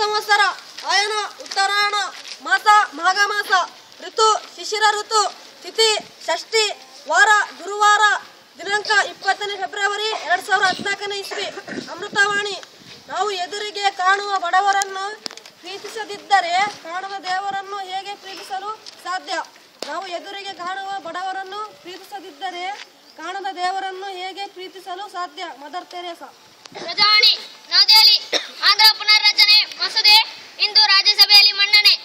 ಸಂವತ್ಸರ ಅಯನ ಉತ್ತರಾಯಣ ಮಾಸ ಮಾಘ ಮಾಸ ಋತು ಶಿಶಿರ ಋತು ತಿಥಿ ಷಷ್ಠಿ ವಾರ ಗುರುವಾರ ದಿನಾಂಕ 20ನೇ ಫೆಬ್ರವರಿ 2014ನೇ ಇಸ್ವಿ. ಅಮೃತವಾಣಿ. ನಾವು ಎದುರಿಗೆ ಕಾಣುವ ಬಡವರನ್ನು ಪ್ರೀತಿಸದಿದ್ದರೆ ಕಾಣದ ದೇವರನ್ನು ಹೇಗೆ ಪ್ರೀತಿಸಲು ಸಾಧ್ಯ? ನಾವು ಎದುರಿಗೆ ಕಾಣುವ ಬಡವರನ್ನು ಪ್ರೀತಿಸದಿದ್ದರೆ ಕಾಣದ ದೇವರನ್ನು ಹೇಗೆ ಪ್ರೀತಿಸಲು ಸಾಧ್ಯ? Mother Teresa. ಪ್ರಧಾನಿ ನವದೆಹಲಿ. ಆಂಧ್ರ ಪುನರ್ರಚನೆ ಮಸೂದೆ ಇಂದು ರಾಜ್ಯಸಭೆಯಲ್ಲಿ ಮಂಡನೆ.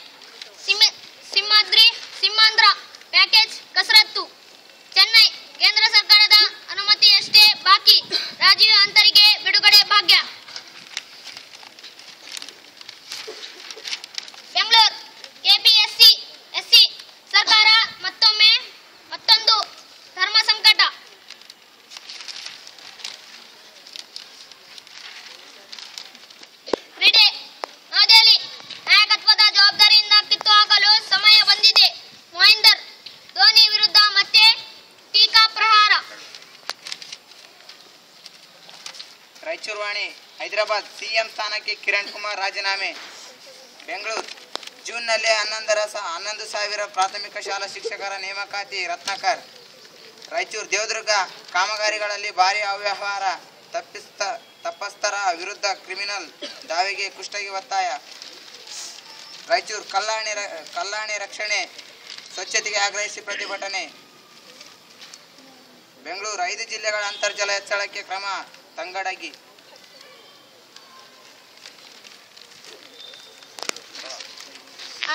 ಸಿಂಹಾಂಧ್ರ ಪ್ಯಾಕೇಜ್ ಕಸರತ್ತು. ಚೆನ್ನೈ. ಕೇಂದ್ರ ಸರ್ಕಾರದ ಅನುಮತಿಯಷ್ಟೇ ಬಾಕಿ. ರಾಜೀವ್ ಅಂತರಿಗೆ ಬಿಡುಗಡೆ ಭಾಗ್ಯ. ಬೆಂಗಳೂರು. ಎಸ್ಸಿ ಸರ್ಕಾರ ಮತ್ತೊಂದು ಧರ್ಮ ಸಂಕಟ. ಕ್ರೀಡೆ. ನವದೆಹಲಿ. ನಾಯಕತ್ವದ ಜವಾಬ್ದಾರಿಯಿಂದ ಕಿತ್ತು ಹಾಕಲು ಸಮಯ ಬಂದಿದೆ. ಮಹೇಂದರ್. ಧೋನಿ ವಿರುದ್ಧ ಮತ್ತೆ ಟೀಕಾ ಪ್ರಹಾರ. ರಾಯಚೂರು ವಾಣಿ. ಹೈದರಾಬಾದ್. ಸಿಎಂ ಸ್ಥಾನಕ್ಕೆ ಕಿರಣ್ ಕುಮಾರ್ ರಾಜೀನಾಮೆ. ಬೆಂಗಳೂರು. ಜೂನ್ನಲ್ಲಿ 11,000 ಪ್ರಾಥಮಿಕ ಶಾಲಾ ಶಿಕ್ಷಕರ ನೇಮಕಾತಿ. ರತ್ನಾಕರ್. ರಾಯಚೂರು. ದೇವದುರ್ಗ. ಕಾಮಗಾರಿಗಳಲ್ಲಿ ಭಾರೀ ಅವ್ಯವಹಾರ. ತಪ್ಪಿಸ್ಥರ ವಿರುದ್ಧ ಕ್ರಿಮಿನಲ್ ದಾವೆಗೆ ಕುಷ್ಟಗಿ ಒತ್ತಾಯ. ರಾಯಚೂರು. ಕಲ್ಯಾಣಿ ರಕ್ಷಣೆ ಸ್ವಚ್ಛತೆಗೆ ಆಗ್ರಹಿಸಿ ಪ್ರತಿಭಟನೆ. ಬೆಂಗಳೂರು. 5 ಜಿಲ್ಲೆಗಳ ಅಂತರ್ಜಲ ಹೆಚ್ಚಳಕ್ಕೆ ಕ್ರಮ. ತಂಗಡಗಿ.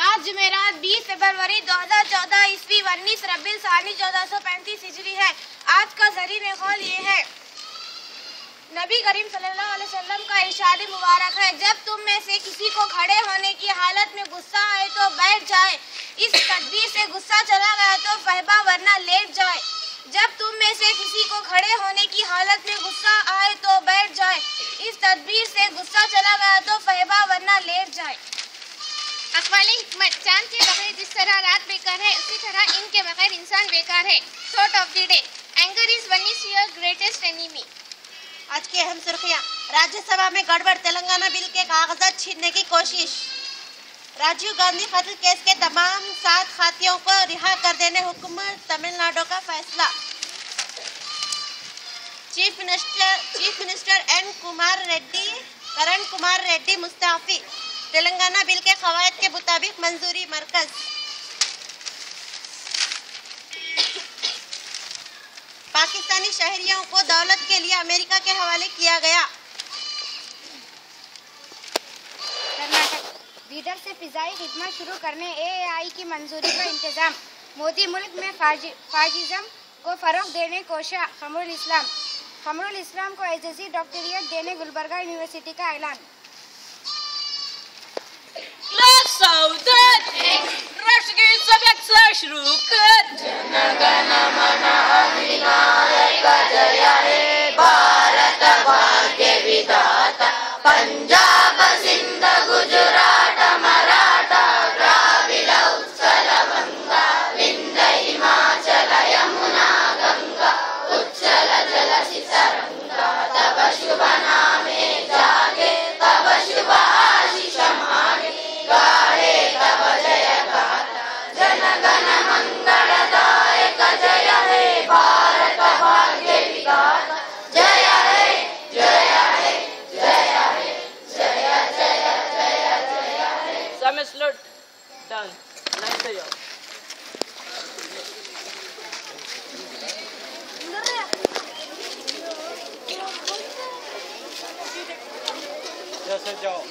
आज जुमेरात 20 फरवरी 2014 ईस्वी 19 रबीउल सानी 1435 हिजरी है। आज का ज़रीन कौल ये है, नबी करीम सल्लल्लाहु अलैहि वसल्लम का इरशाद मुबारक है, जब तुम में से किसी को खड़े होने की हालत में गुस्सा आए तो बैठ जाए, इस तदबीर से गुस्सा चला गया तो फहबा वरना लेट जाए। जब तुम में से किसी को खड़े होने की हालत में गुस्सा आए तो बैठ जाए, इस तदबीर से गुस्सा चला गया तो फहबा वरना लेट जाए। अक़वाले हिकमत। चांद के बगैर जिस तरह रात बेकार है, उसी तरह इनके बगैर इंसान बेकार है। Thought of the day, anger is one is your greatest enemy. आज की अहम सुर्खियां। राज्यसभा में गड़बड़, तेलंगाना बिल के कागजात छीनने की कोशिश। राजीव गांधी कत्ल केस के तमाम 7 खातियों को रिहा कर देने हुक्म, तमिलनाडु का फैसला। Chief minister Karan Kumar Reddy Mustafi. Telangana bill के कवायद के मुताबिक मंजूरी मरकज। पाकिस्तानी शहरियों को दौलत के लिए अमेरिका के हवाले किया गया। कर्नाटक। बीदर से फिजाई खिदमत शुरू करने AAI की मंजूरी का इंतजाम। मोदी मुल्क में फाशिज्म को फरोग देने कोशिश। खमरुल इस्लाम को एजेंसी डॉक्टरेट देने गुलबर्गा यूनिवर्सिटी का ऐलान। राष्ट्रगीत सभेचा शुरू कर. जनगण मन अधिनायक जय हे भारत भाग्य विधाता. पंजाब सिंध गुजरात मराठा द्राविड उत्कल बंगा विंध्य हिमाचल यमुना गंगा उच्चल जलधि तरंगा. तब शुभ नामे जागे, तब शुभ आशीष मागे, गाहे तब जय गाथा. जनगण मंगलदायक जय हे भारत भाग्य विधाता. जय हे जय हे जय हे जय जय जय जय हे. Some slot done. Nice job. जैसे जाओ.